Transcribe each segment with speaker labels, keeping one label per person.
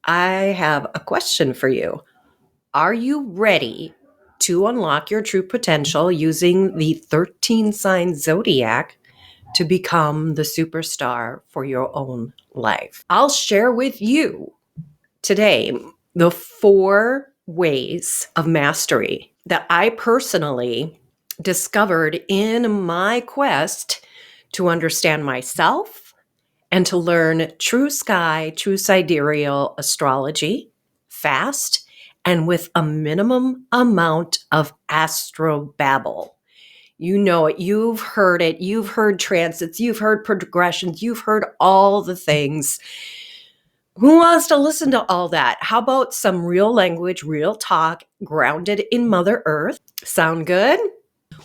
Speaker 1: I have a question for you. Are you ready to unlock your true potential using the 13 sign zodiac to become the superstar for your own life? I'll share with you today the 4 ways of mastery that I personally discovered in my quest to understand myself and to learn true sky, true sidereal astrology fast and with a minimum amount of astrobabble. You know it, you've heard transits, you've heard progressions, you've heard all the things. Who wants to listen to all that? How about some real language, real talk, grounded in Mother Earth? Sound good?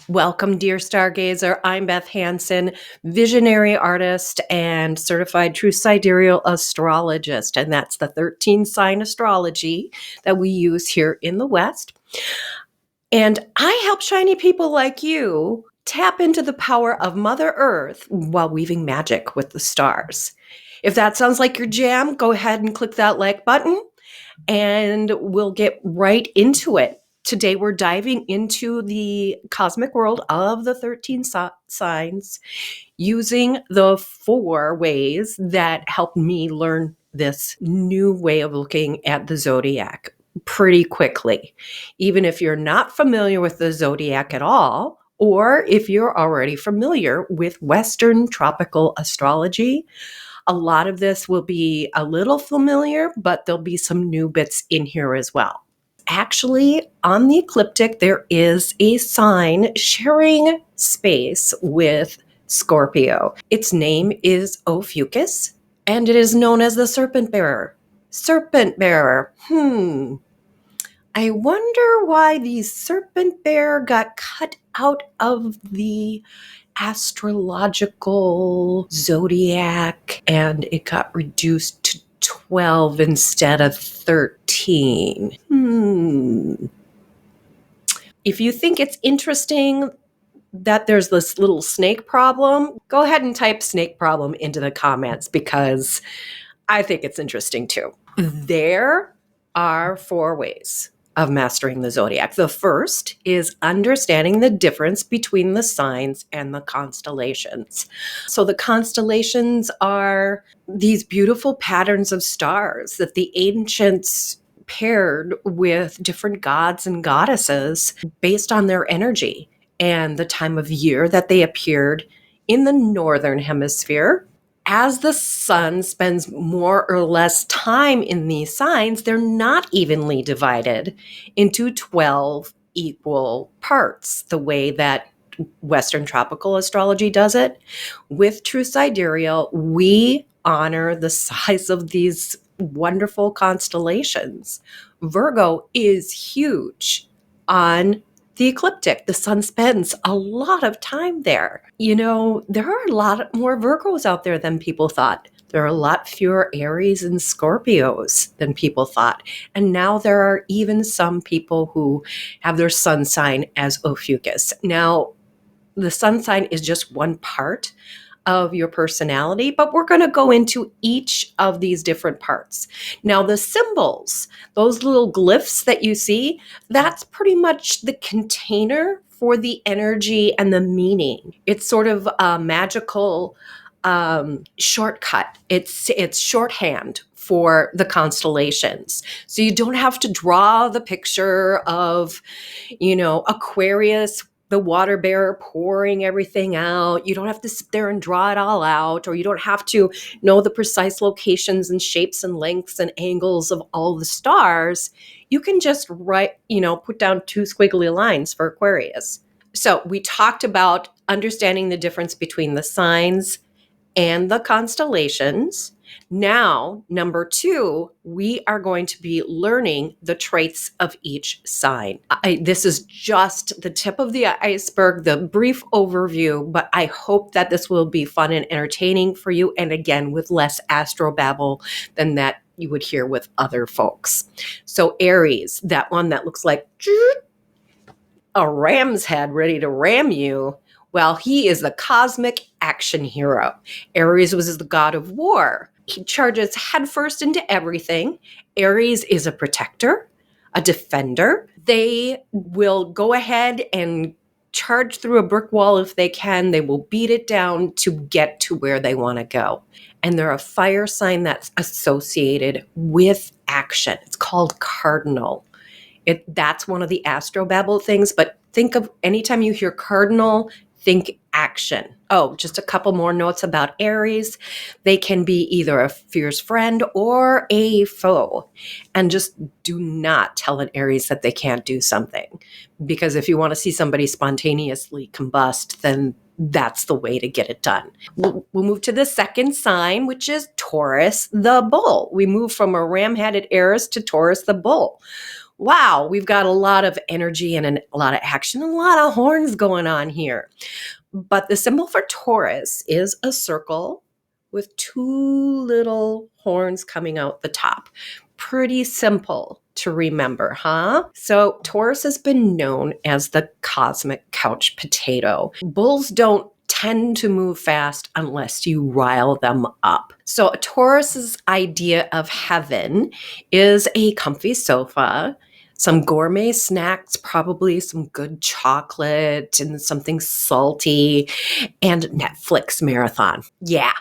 Speaker 1: Welcome, dear stargazer. I'm Beth Hansen, visionary artist and certified true sidereal astrologist. And that's the 13 sign astrology that we use here in the West. And I help shiny people like you tap into the power of Mother Earth while weaving magic with the stars. If that sounds like your jam, go ahead and click that like button and we'll get right into it. Today, we're diving into the cosmic world of the 13 signs using the 4 ways that helped me learn this new way of looking at the zodiac pretty quickly. Even if you're not familiar with the zodiac at all, or if you're already familiar with Western tropical astrology, a lot of this will be a little familiar, but there'll be some new bits in here as well. Actually, on the ecliptic, there is a sign sharing space with Scorpio. Its name is Ophiuchus, and it is known as the Serpent Bearer. Serpent Bearer. I wonder why the Serpent Bearer got cut out of the astrological zodiac and it got reduced to 12 instead of 13. If you think it's interesting that there's this little snake problem, go ahead and type snake problem into the comments because I think it's interesting too. There are 4 ways of mastering the zodiac. The first is understanding the difference between the signs and the constellations. So the constellations are these beautiful patterns of stars that the ancients paired with different gods and goddesses based on their energy and the time of year that they appeared in the northern hemisphere. As the sun spends more or less time in these signs, they're not evenly divided into 12 equal parts, the way that Western tropical astrology does it. With true sidereal, we honor the size of these wonderful constellations. Virgo is huge on the ecliptic. The sun spends a lot of time there. You know, there are a lot more Virgos out there than people thought. There are a lot fewer Aries and Scorpios than people thought. And now there are even some people who have their sun sign as Ophiuchus. Now, the sun sign is just one part of your personality, but we're going to go into each of these different parts. Now, the symbols, those little glyphs that you see, that's pretty much the container for the energy and the meaning. It's sort of a magical shortcut. It's shorthand for the constellations. So you don't have to draw the picture of, Aquarius, the water bearer pouring everything out. You don't have to sit there and draw it all out, or you don't have to know the precise locations and shapes and lengths and angles of all the stars. You can just put down 2 squiggly lines for Aquarius. So we talked about understanding the difference between the signs and the constellations. Now, number 2, we are going to be learning the traits of each sign. This is just the tip of the iceberg, the brief overview, but I hope that this will be fun and entertaining for you. And again, with less astrobabble than that you would hear with other folks. So Aries, that one that looks like a ram's head ready to ram you. Well, he is the cosmic action hero. Aries was the god of war. He charges headfirst into everything. Aries is a protector, a defender. They will go ahead and charge through a brick wall if they can. They will beat it down to get to where they want to go. And they're a fire sign that's associated with action. It's called cardinal. That's one of the astrobabble things, but think of anytime you hear cardinal, think action. Oh, just a couple more notes about Aries. They can be either a fierce friend or a foe. And just do not tell an Aries that they can't do something. Because if you want to see somebody spontaneously combust, then that's the way to get it done. We'll move to the second sign, which is Taurus the bull. We move from a ram-headed Aries to Taurus the bull. Wow, we've got a lot of energy and a lot of action, and a lot of horns going on here. But the symbol for Taurus is a circle with two little horns coming out the top. Pretty simple to remember, huh? So Taurus has been known as the cosmic couch potato. Bulls don't tend to move fast unless you rile them up. So Taurus's idea of heaven is a comfy sofa, some gourmet snacks, probably some good chocolate and something salty, and Netflix marathon. Yeah,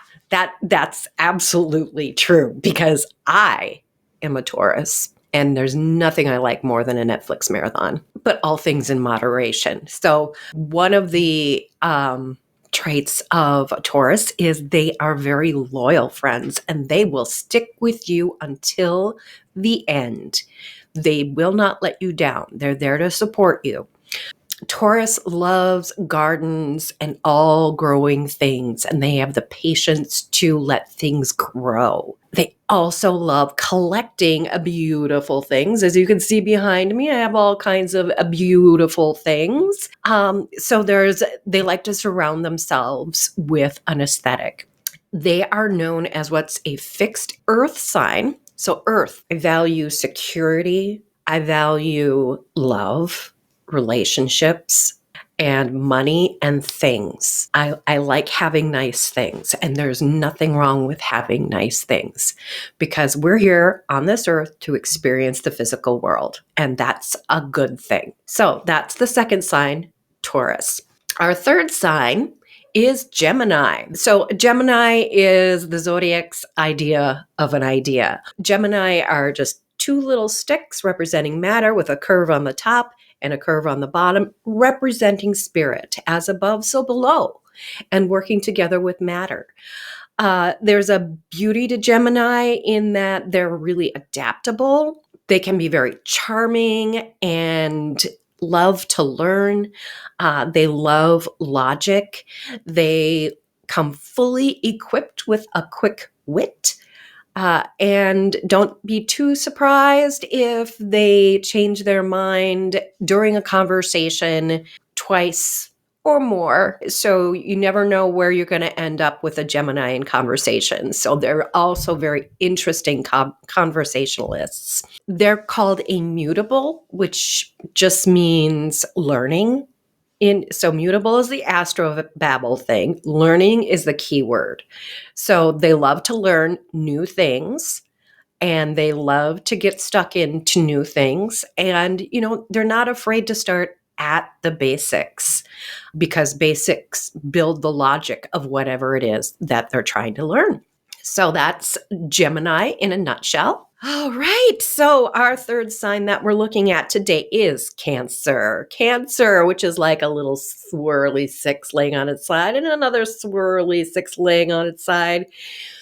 Speaker 1: that's absolutely true because I am a Taurus and there's nothing I like more than a Netflix marathon, but all things in moderation. So one of the traits of a Taurus is they are very loyal friends and they will stick with you until the end. They will not let you down. They're there to support you. Taurus loves gardens and all growing things, and they have the patience to let things grow. They also love collecting beautiful things. As you can see behind me, I have all kinds of beautiful things. So they like to surround themselves with an aesthetic. They are known as what's a fixed earth sign. So earth, I value security. I value love, relationships, and money and things. I like having nice things, and there's nothing wrong with having nice things because we're here on this earth to experience the physical world, and that's a good thing. So that's the second sign, Taurus. Our third sign is Gemini. So Gemini is the zodiac's idea of an idea. Gemini are just two little sticks representing matter with a curve on the top and a curve on the bottom, representing spirit, as above, so below, and working together with matter. There's a beauty to Gemini in that they're really adaptable. They can be very charming and love to learn. They love logic. They come fully equipped with a quick wit. And don't be too surprised if they change their mind during a conversation twice or more. So you never know where you're going to end up with a Gemini in conversation. So they're also very interesting conversationalists. They're called immutable, which just means learning. So mutable is the astrobabble thing. Learning is the key word. So they love to learn new things and they love to get stuck into new things. And, they're not afraid to start at the basics because basics build the logic of whatever it is that they're trying to learn. So that's Gemini in a nutshell. All right. So our third sign that we're looking at today is Cancer. Cancer, which is like a little swirly six laying on its side and another swirly six laying on its side.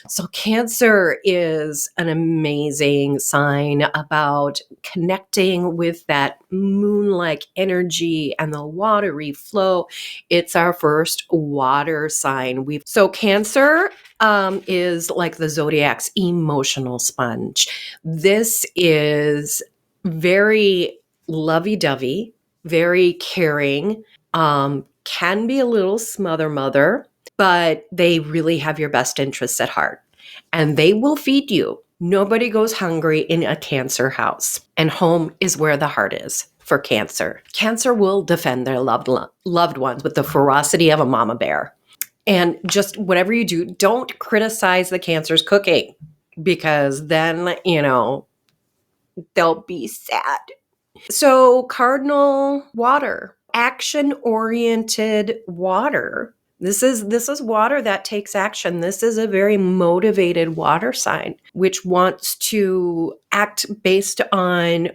Speaker 1: So Cancer is an amazing sign about connecting with that moon-like energy and the watery flow. It's our first water sign. So Cancer is like the zodiac's emotional sponge. This is very lovey-dovey, very caring, can be a little smother mother, but they really have your best interests at heart and they will feed you. Nobody goes hungry in a Cancer house, and home is where the heart is for Cancer. Cancer will defend their loved ones with the ferocity of a mama bear. And just whatever you do, don't criticize the Cancer's cooking, because then, they'll be sad. So cardinal water, action-oriented water. This is water that takes action. This is a very motivated water sign, which wants to act based on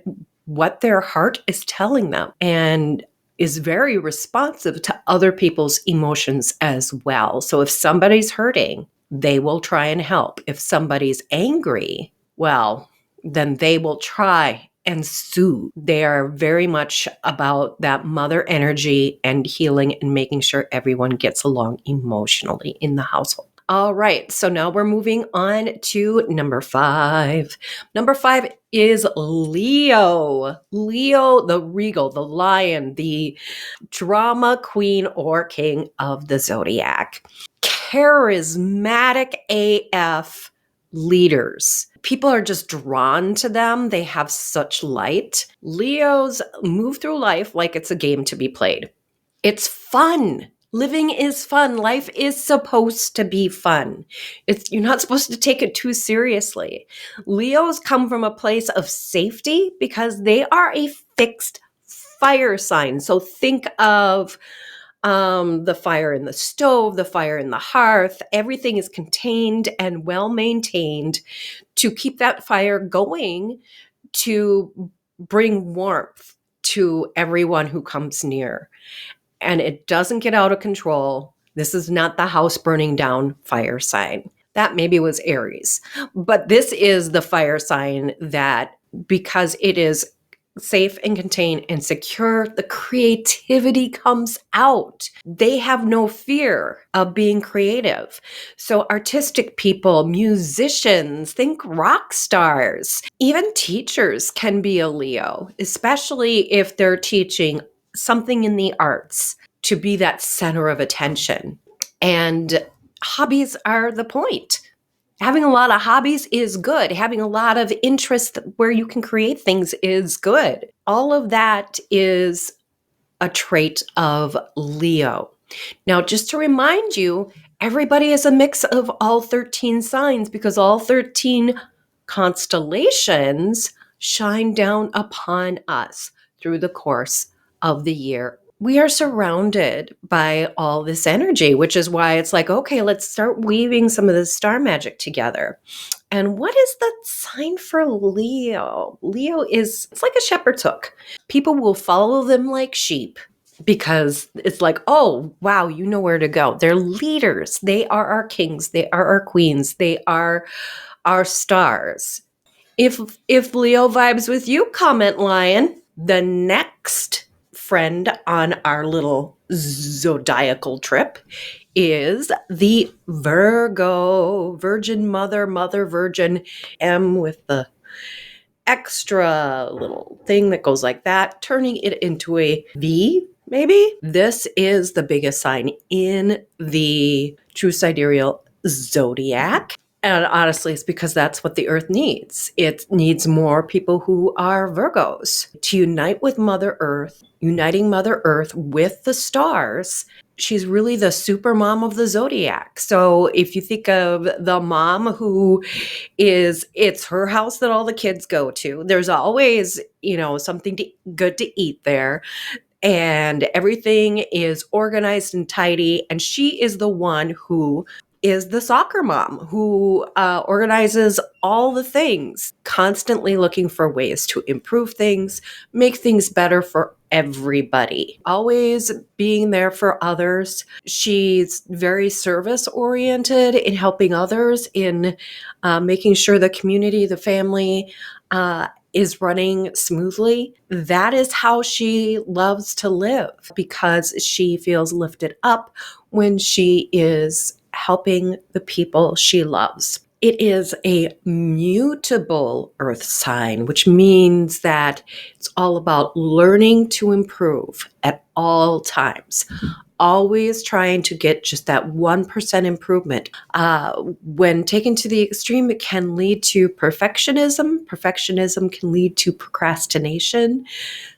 Speaker 1: what their heart is telling them, and is very responsive to other people's emotions as well. So if somebody's hurting, they will try and help. If somebody's angry, well, then they will try and soothe. They are very much about that mother energy and healing and making sure everyone gets along emotionally in the household. All right, so now we're moving on to number 5. Number 5 is Leo. Leo, the regal, the lion, the drama queen or king of the zodiac. Charismatic AF leaders. People are just drawn to them. They have such light. Leos move through life like it's a game to be played. It's fun. Living is fun. Life is supposed to be fun. You're not supposed to take it too seriously. Leos come from a place of safety because they are a fixed fire sign. So think of the fire in the stove, the fire in the hearth. Everything is contained and well maintained to keep that fire going, to bring warmth to everyone who comes near. And it doesn't get out of control. This is not the house burning down fire sign. That maybe was Aries. But this is the fire sign that, because it is safe and contained and secure, the creativity comes out. They have no fear of being creative. So artistic people, musicians, think rock stars, even teachers can be a Leo, especially if they're teaching something in the arts, to be that center of attention. And hobbies are the point. Having a lot of hobbies is good. Having a lot of interest where you can create things is good. All of that is a trait of Leo. Now, just to remind you, everybody is a mix of all 13 signs, because all 13 constellations shine down upon us through the course of the year. We are surrounded by all this energy, which is why it's like, okay, let's start weaving some of this star magic together. And what is the sign for Leo? Leo it's like a shepherd's hook. People will follow them like sheep, because it's like, oh, wow, you know where to go. They're leaders. They are our kings. They are our queens. They are our stars. If Leo vibes with you, comment lion. The next friend on our little zodiacal trip is the Virgo, Virgin Mother, Mother Virgin, M with the extra little thing that goes like that, turning it into a V, maybe. This is the biggest sign in the true sidereal zodiac. And honestly, it's because that's what the earth needs. It needs more people who are Virgos to unite with Mother Earth, uniting Mother Earth with the stars. She's really the super mom of the zodiac. So if you think of the mom who it's her house that all the kids go to, there's always, something good to eat there. And everything is organized and tidy. And she is the one who is the soccer mom who organizes all the things, constantly looking for ways to improve things, make things better for everybody, always being there for others. She's very service oriented in helping others, in making sure the community, the family, is running smoothly. That is how she loves to live, because she feels lifted up when she is helping the people she loves. It is a mutable earth sign, which means that it's all about learning to improve at all times. Always trying to get just that 1% improvement. When taken to the extreme, it can lead to perfectionism. Perfectionism can lead to procrastination.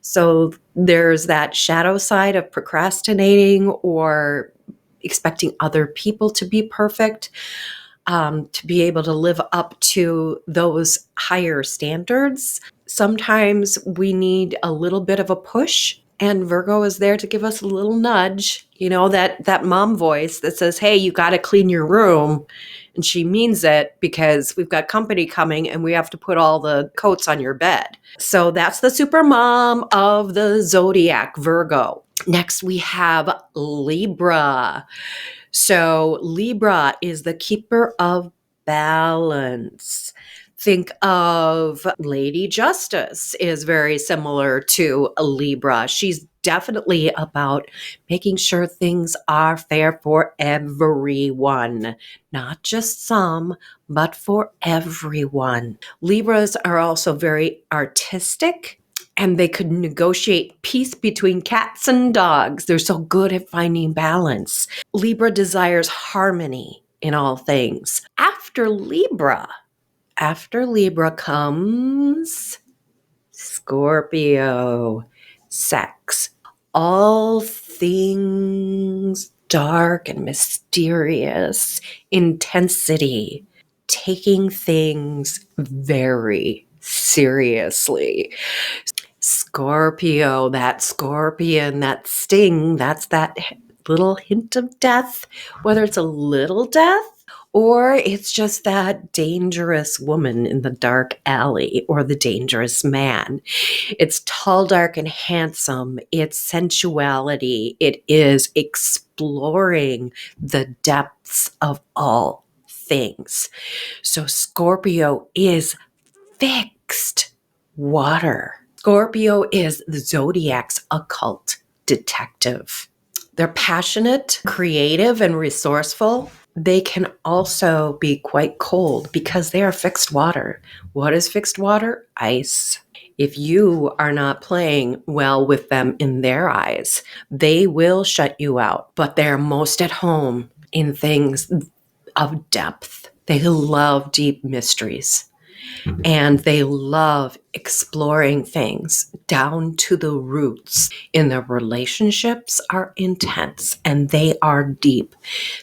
Speaker 1: So there's that shadow side of procrastinating or expecting other people to be perfect, to be able to live up to those higher standards. Sometimes we need a little bit of a push, and Virgo is there to give us a little nudge, that mom voice that says, hey, you got to clean your room. And she means it because we've got company coming and we have to put all the coats on your bed. So that's the super mom of the zodiac, Virgo. Next, we have Libra. So Libra is the keeper of balance. Think of Lady Justice is very similar to a Libra. She's definitely about making sure things are fair for everyone, not just some, but for everyone. Libras are also very artistic, and they could negotiate peace between cats and dogs. They're so good at finding balance. Libra desires harmony in all things. After Libra comes Scorpio. Sex. All things dark and mysterious. Intensity. Taking things very seriously. Scorpio, that scorpion, that sting, that's that little hint of death, whether it's a little death or it's just that dangerous woman in the dark alley or the dangerous man. It's tall, dark, and handsome. It's sensuality. It is exploring the depths of all things. So Scorpio is fixed water. Scorpio is the zodiac's occult detective. They're passionate, creative, and resourceful. They can also be quite cold because they are fixed water. What is fixed water? Ice. If you are not playing well with them in their eyes, they will shut you out. But they're most at home in things of depth. They love deep mysteries. And they love exploring things down to the roots. In their relationships are intense and they are deep.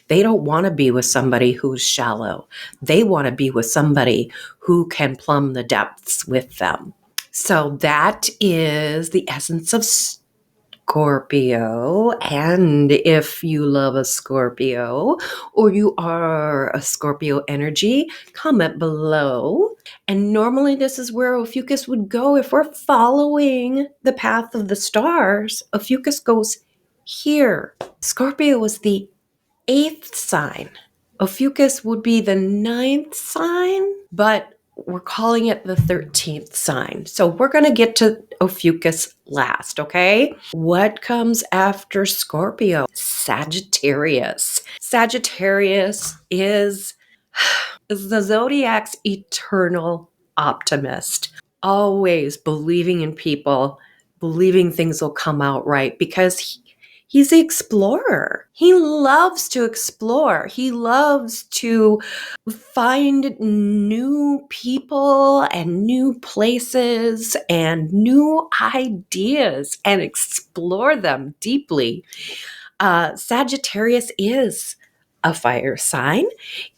Speaker 1: They don't want to be with somebody who's shallow. They want to be with somebody who can plumb the depths with them. So that is the essence of Scorpio. And if you love a Scorpio or you are a Scorpio energy, comment below. And normally this is where Ophiuchus would go. If we're following the path of the stars, Ophiuchus goes here. Scorpio was the 8th sign. Ophiuchus would be the 9th sign, but we're calling it the 13th sign. So we're going to get to Ophiuchus last, okay? What comes after Scorpio? Sagittarius. Sagittarius is the zodiac's eternal optimist, always believing in people, believing things will come out right because he's the explorer. He loves to explore. He loves to find new people and new places and new ideas and explore them deeply. Sagittarius is a fire sign.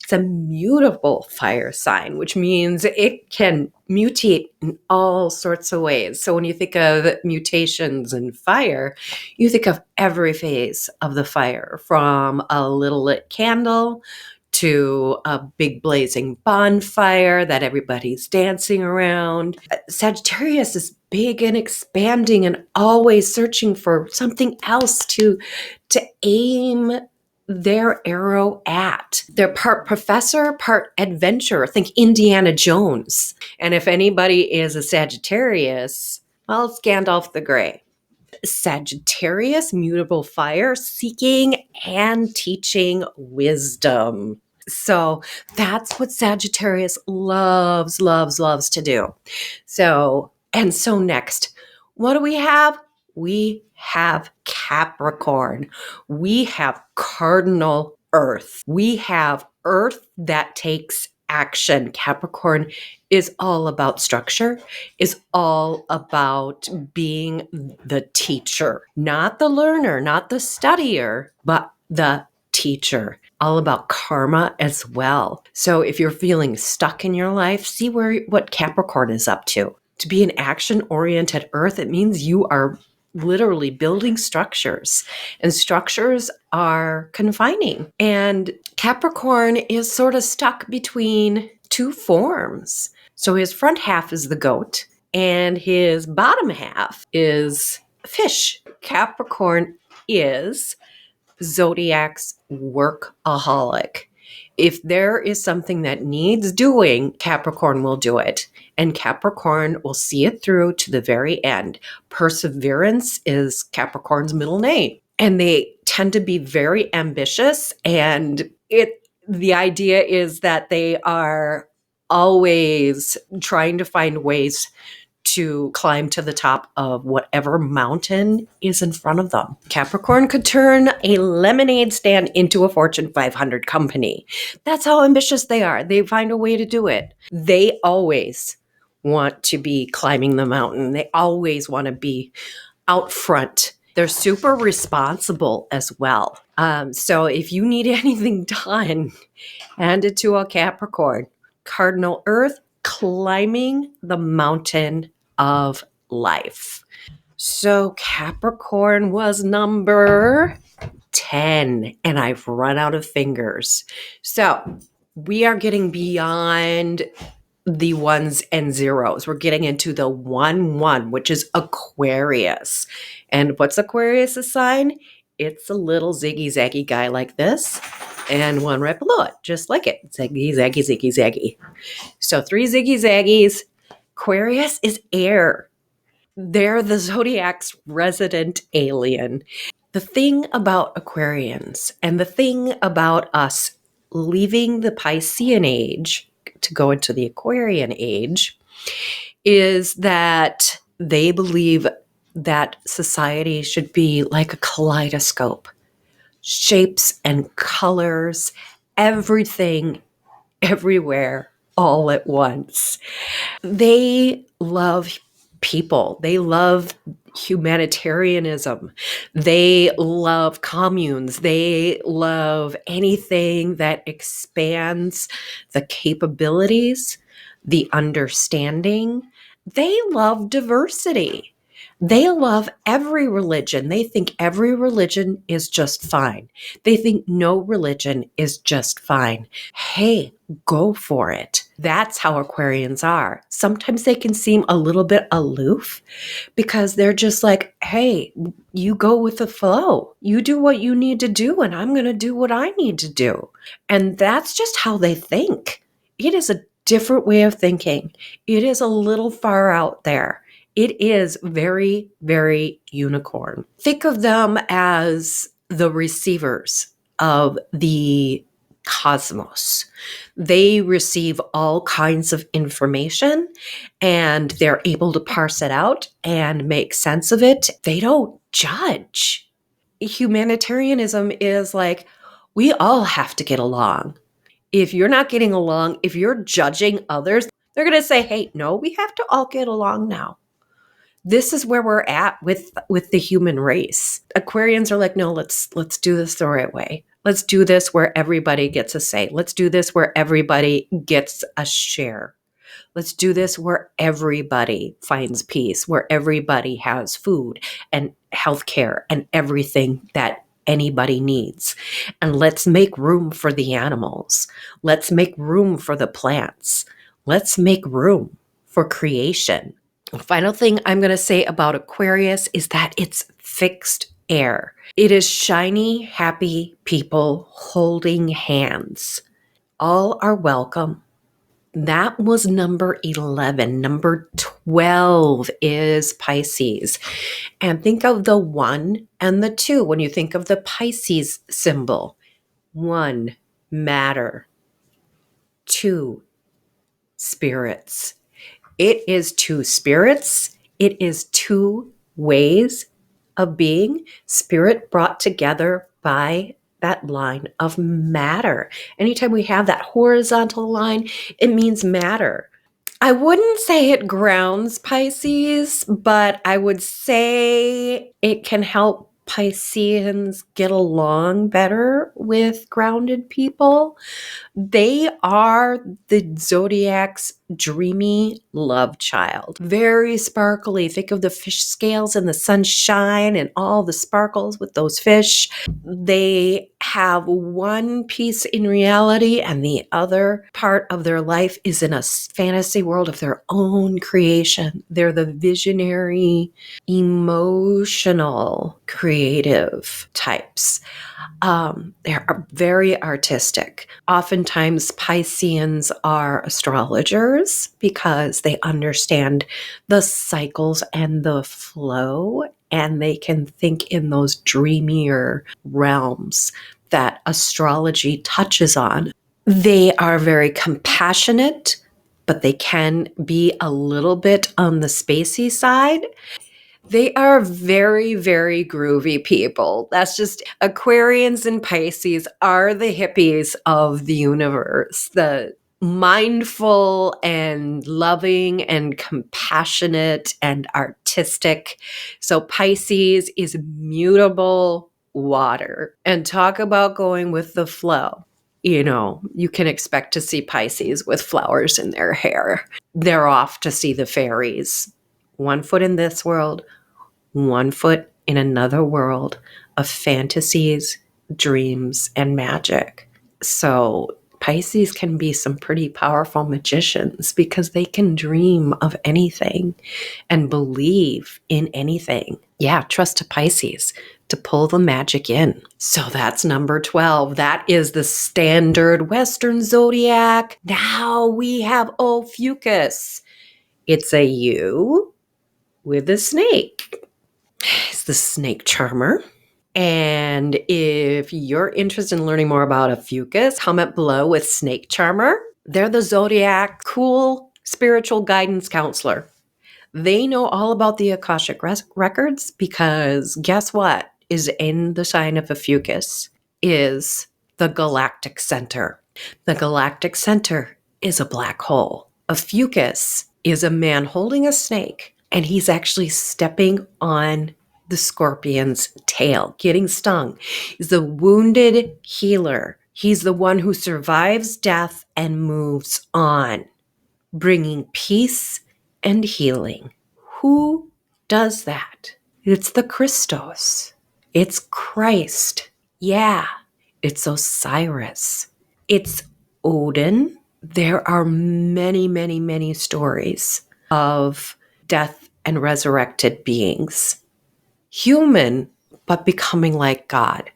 Speaker 1: It's a mutable fire sign, which means it can mutate in all sorts of ways. So when you think of mutations in fire, you think of every phase of the fire, from a little lit candle to a big blazing bonfire that everybody's dancing around. Sagittarius is big and expanding and always searching for something else to aim their arrow at. They're part professor, part adventurer. Think Indiana Jones. And if anybody is a Sagittarius, well, it's Gandalf the Grey. Sagittarius, mutable fire, seeking and teaching wisdom. So that's what Sagittarius loves, loves, loves to do. So next, what do we have? We have Capricorn. We have cardinal Earth. We have Earth that takes action. Capricorn is all about structure, is all about being the teacher, not the learner, not the studier, but the teacher, all about karma as well. So if you're feeling stuck in your life, see what Capricorn is up to. To be an action-oriented Earth, it means you are literally building structures, and structures are confining. And Capricorn is sort of stuck between two forms. So his front half is the goat, and his bottom half is fish. Capricorn is Zodiac's workaholic. If there is something that needs doing, Capricorn will do it. And Capricorn will see it through to the very end. Perseverance is Capricorn's middle name. And they tend to be very ambitious. And the idea is that they are always trying to find ways to climb to the top of whatever mountain is in front of them. Capricorn could turn a lemonade stand into a Fortune 500 company. That's how ambitious they are. They find a way to do it. They always want to be climbing the mountain. They always want to be out front. They're super responsible as well. So if you need anything done, hand it to a Capricorn. Cardinal Earth, climbing the mountain of life. So Capricorn was number 10, and I've run out of fingers. So we are getting beyond the ones and zeros. We're getting into the 1-1, which is Aquarius. And what's Aquarius' sign? It's a little ziggy-zaggy guy like this, and one right below it, just like it. Ziggy, zaggy, ziggy, zaggy. So 3 ziggy-zaggies. Aquarius is air. They're the Zodiac's resident alien. The thing about Aquarians and the thing about us leaving the Piscean age to go into the Aquarian age is that they believe that society should be like a kaleidoscope. Shapes and colors, everything, everywhere, all at once. They love people. They love humanitarianism. They love communes. They love anything that expands the capabilities, the understanding. They love diversity. They love every religion. They think every religion is just fine. They think no religion is just fine. Hey, go for it. That's how Aquarians are. Sometimes they can seem a little bit aloof because they're just like, hey, you go with the flow. You do what you need to do, and I'm going to do what I need to do. And that's just how they think. It is a different way of thinking. It is a little far out there. It is very, very unicorn. Think of them as the receivers of the cosmos. They receive all kinds of information and they're able to parse it out and make sense of it. They don't judge. Humanitarianism is like, we all have to get along. If you're not getting along, if you're judging others, they're going to say, hey, no, we have to all get along now. This is where we're at with the human race. Aquarians are like, no, let's do this the right way. Let's do this where everybody gets a say. Let's do this where everybody gets a share. Let's do this where everybody finds peace, where everybody has food and healthcare and everything that anybody needs. And let's make room for the animals. Let's make room for the plants. Let's make room for creation. The final thing I'm going to say about Aquarius is that it's fixed air. It is shiny, happy people holding hands. All are welcome. That was number 11. Number 12 is Pisces. And think of the 1 and the 2 when you think of the Pisces symbol. 1, matter. 2, spirits. It is 2 spirits. It is 2 ways of being, spirit brought together by that line of matter. Anytime we have that horizontal line, it means matter. I wouldn't say it grounds Pisces, but I would say it can help Pisceans get along better with grounded people. They are the zodiac's dreamy love child. Very sparkly. Think of the fish scales and the sunshine and all the sparkles with those fish. They have one piece in reality and the other part of their life is in a fantasy world of their own creation. They're the visionary, emotional, creative types. They're very artistic. Oftentimes, Pisceans are astrologers because they understand the cycles and the flow, and they can think in those dreamier realms that astrology touches on. They are very compassionate, but they can be a little bit on the spacey side. They are very, very groovy people. That's just Aquarians and Pisces are the hippies of the universe. The mindful and loving and compassionate and artistic. So Pisces is mutable water. And talk about going with the flow. You know, you can expect to see Pisces with flowers in their hair. They're off to see the fairies. One foot in this world, one foot in another world of fantasies, dreams, and magic. So Pisces can be some pretty powerful magicians because they can dream of anything and believe in anything. Yeah, trust to Pisces to pull the magic in. So that's number 12. That is the standard Western zodiac. Now we have Ophiuchus. It's a U with a snake. It's the snake charmer. And if you're interested in learning more about Ophiuchus, comment below with snake charmer. They're the zodiac cool spiritual guidance counselor. They know all about the Akashic records because guess what is in the sign of Ophiuchus is the galactic center. The galactic center is a black hole. Ophiuchus is a man holding a snake, and he's actually stepping on the scorpion's tail, getting stung. He's the wounded healer. He's the one who survives death and moves on, bringing peace and healing. Who does that? It's the Christos. It's Christ. Yeah, it's Osiris. It's Odin. There are many, many, many stories of death and resurrected beings. Human, but becoming like God.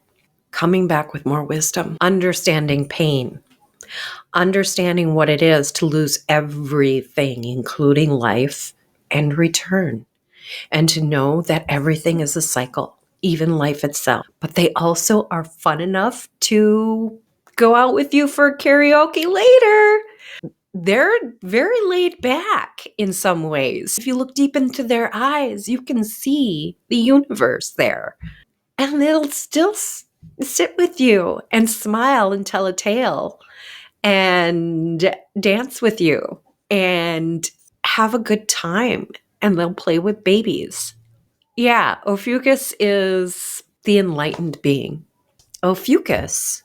Speaker 1: Coming back with more wisdom. Understanding pain. Understanding what it is to lose everything, including life, and return. And to know that everything is a cycle, even life itself. But they also are fun enough to go out with you for karaoke later. They're very laid back in some ways. If you look deep into their eyes, you can see the universe there. And they'll still sit with you and smile and tell a tale and dance with you and have a good time. And they'll play with babies. Yeah, Ophiuchus is the enlightened being. Ophiuchus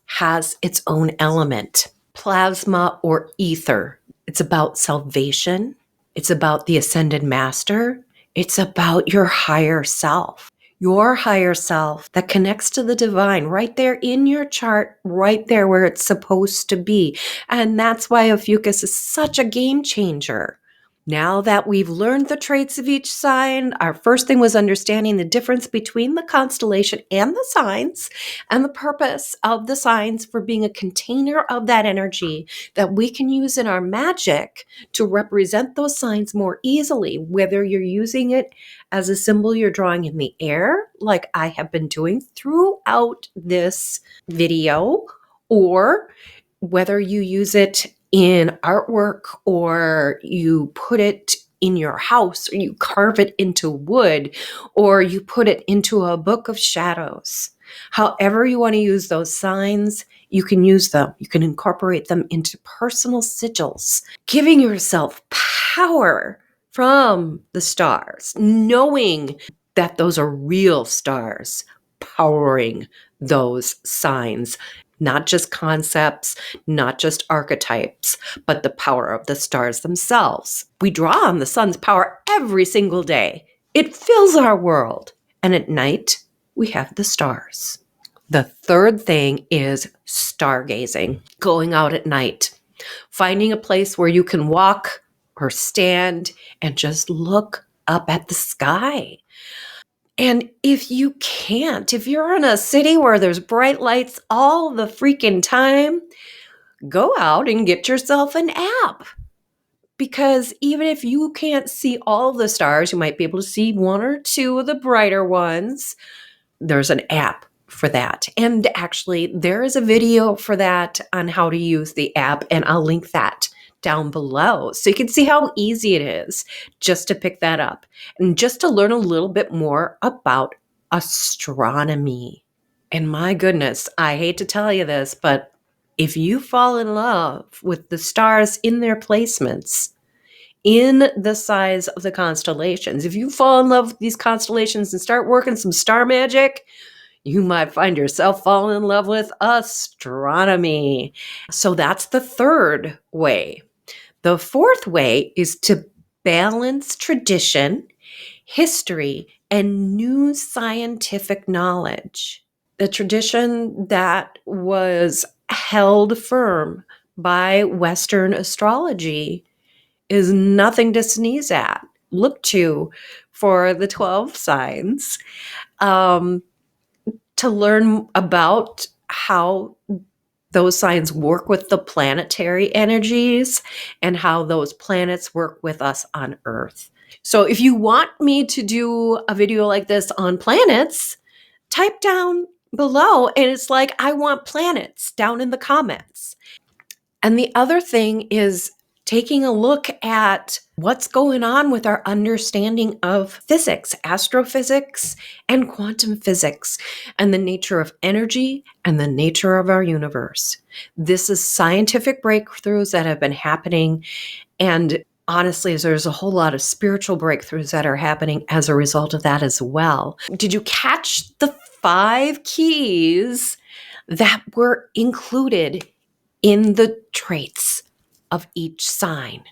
Speaker 1: has its own element, plasma or ether. It's about salvation. It's about the ascended master. It's about your higher self. Your higher self that connects to the divine right there in your chart, right there where it's supposed to be. And that's why Ophiuchus is such a game changer. Now that we've learned the traits of each sign, our first thing was understanding the difference between the constellation and the signs and the purpose of the signs for being a container of that energy that we can use in our magic to represent those signs more easily, whether you're using it as a symbol you're drawing in the air, like I have been doing throughout this video, or whether you use it in artwork or you put it in your house or you carve it into wood or you put it into a book of shadows. However you want to use those signs, you can use them. You can incorporate them into personal sigils, giving yourself power from the stars, knowing that those are real stars powering those signs, not just concepts, not just archetypes, but the power of the stars themselves. We draw on the sun's power every single day. It fills our world. And at night, we have the stars. The third thing is stargazing, going out at night, finding a place where you can walk or stand and just look up at the sky. And if you can't, if you're in a city where there's bright lights all the freaking time, go out and get yourself an app. Because even if you can't see all the stars, you might be able to see one or two of the brighter ones. There's an app for that. And actually, there is a video for that on how to use the app, and I'll link that down below so you can see how easy it is just to pick that up and just to learn a little bit more about astronomy. And my goodness, I hate to tell you this, but if you fall in love with the stars in their placements, in the size of the constellations, if you fall in love with these constellations and start working some star magic, you might find yourself falling in love with astronomy. So that's the third way. The fourth way is to balance tradition, history, and new scientific knowledge. The tradition that was held firm by Western astrology is nothing to sneeze at. Look to for the 12 signs to learn about how those signs work with the planetary energies and how those planets work with us on Earth. So if you want me to do a video like this on planets, type down below and it's like, I want planets down in the comments. And the other thing is taking a look at what's going on with our understanding of physics, astrophysics, and quantum physics, and the nature of energy and the nature of our universe. This is scientific breakthroughs that have been happening. And honestly, there's a whole lot of spiritual breakthroughs that are happening as a result of that as well. Did you catch the 5 keys that were included in the traits of each sign?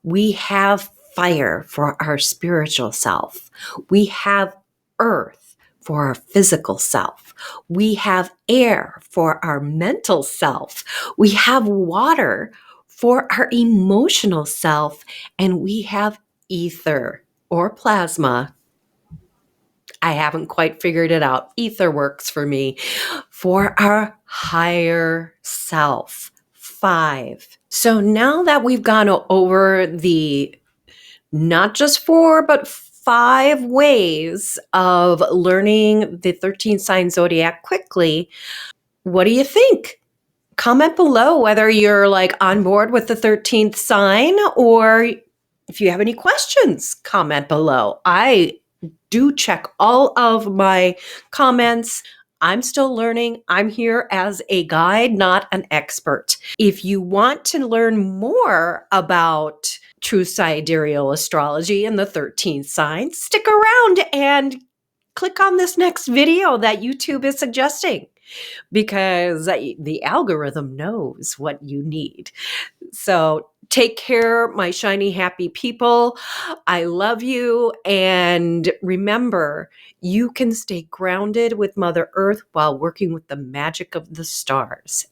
Speaker 1: We have fire for our spiritual self. We have earth for our physical self. We have air for our mental self. We have water for our emotional self. And we have ether or plasma. I haven't quite figured it out. Ether works for me. For our higher self. 5. So now that we've gone over the not just 4, but 5 ways of learning the 13 sign zodiac quickly, what do you think? Comment below whether you're like on board with the 13th sign, or if you have any questions, comment below. I do check all of my comments. I'm still learning. I'm here as a guide, not an expert. If you want to learn more about true sidereal astrology and the 13th sign, stick around and click on this next video that YouTube is suggesting, because the algorithm knows what you need. So take care, my shiny, happy people. I love you. And remember, you can stay grounded with Mother Earth while working with the magic of the stars.